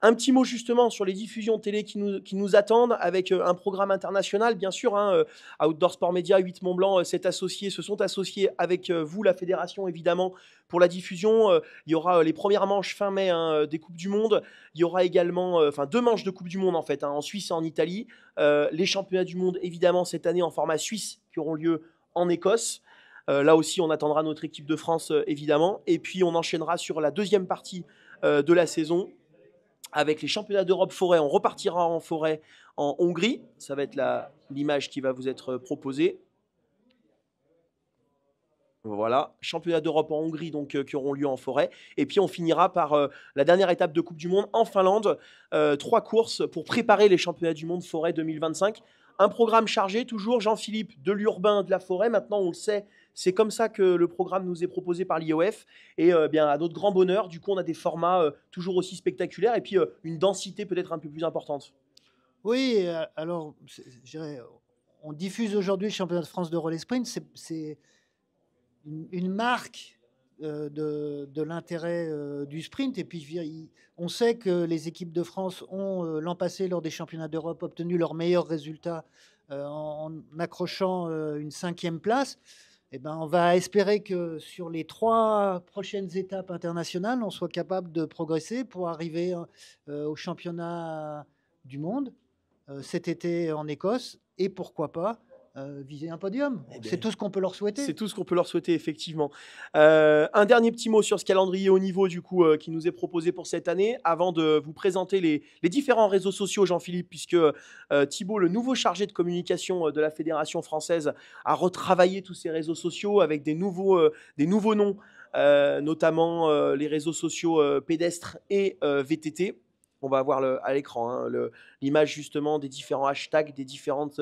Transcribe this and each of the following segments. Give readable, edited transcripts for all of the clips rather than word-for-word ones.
Un petit mot justement sur les diffusions télé qui nous attendent avec un programme international, bien sûr. Hein, Outdoor Sport Media, 8 Mont-Blanc se sont associés avec vous, la fédération, évidemment, pour la diffusion. Il y aura les premières manches fin mai, hein, des Coupes du Monde. Il y aura également, enfin, deux manches de Coupe du Monde en fait, hein, en Suisse et en Italie. Les championnats du monde, évidemment, cette année en format suisse qui auront lieu en Écosse. Là aussi, on attendra notre équipe de France, évidemment. Et puis, on enchaînera sur la deuxième partie de la saison avec les championnats d'Europe forêt. On repartira en forêt en Hongrie. Ça va être l'image qui va vous être proposée. Voilà, championnat d'Europe en Hongrie, donc qui auront lieu en forêt. Et puis on finira par la dernière étape de Coupe du Monde en Finlande. 3 courses pour préparer les championnats du monde forêt 2025. Un programme chargé, toujours Jean-Philippe, de l'urbain, de la forêt. Maintenant, on le sait, c'est comme ça que le programme nous est proposé par l'IOF. Et bien, à notre grand bonheur, du coup, on a des formats toujours aussi spectaculaires et puis une densité peut-être un peu plus importante. Oui, alors, je dirais, on diffuse aujourd'hui le championnat de France de relais sprint. C'est une marque de l'intérêt du sprint. Et puis, on sait que les équipes de France ont, l'an passé, lors des championnats d'Europe, obtenu leurs meilleurs résultats en accrochant une 5e place. Eh ben, on va espérer que sur les 3 prochaines étapes internationales, on soit capable de progresser pour arriver au championnat du monde cet été en Écosse et pourquoi pas viser un podium. Eh C'est bien, tout ce qu'on peut leur c'est souhaiter. tout ce qu'on peut leur souhaiter, effectivement. Un dernier petit mot sur ce calendrier au niveau, du coup, qui nous est proposé pour cette année, avant de vous présenter les différents réseaux sociaux, Jean-Philippe, puisque Thibaut, le nouveau chargé de communication de la Fédération française, a retravaillé tous ces réseaux sociaux avec des nouveaux noms, notamment les réseaux sociaux pédestres et VTT. On va avoir à l'écran, hein, l'image justement des différents hashtags, des différentes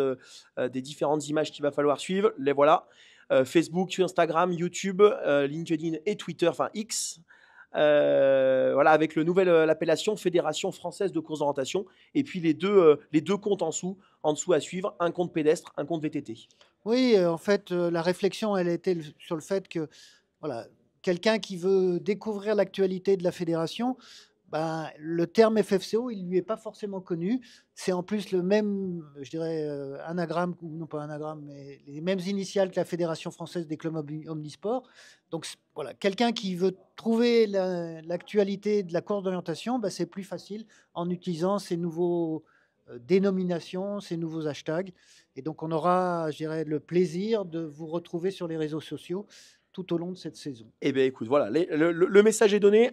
images qu'il va falloir suivre. Les voilà. Facebook, Instagram, YouTube, LinkedIn et Twitter, enfin X. Voilà, avec l'appellation Fédération française de course d'orientation. Et puis les deux comptes en dessous à suivre, un compte pédestre, un compte VTT. Oui, en fait, la réflexion, elle était sur le fait que voilà, quelqu'un qui veut découvrir l'actualité de la fédération, ben, le terme FFCO, il lui est pas forcément connu. C'est en plus le même, je dirais, anagramme, ou non pas anagramme, mais les mêmes initiales que la Fédération française des clubs omnisports. Donc voilà, quelqu'un qui veut trouver l'actualité de la course d'orientation, ben, c'est plus facile en utilisant ces nouveaux dénominations, ces nouveaux hashtags. Et donc on aura, je dirais, le plaisir de vous retrouver sur les réseaux sociaux tout au long de cette saison. Eh bien, écoute, voilà, le message est donné.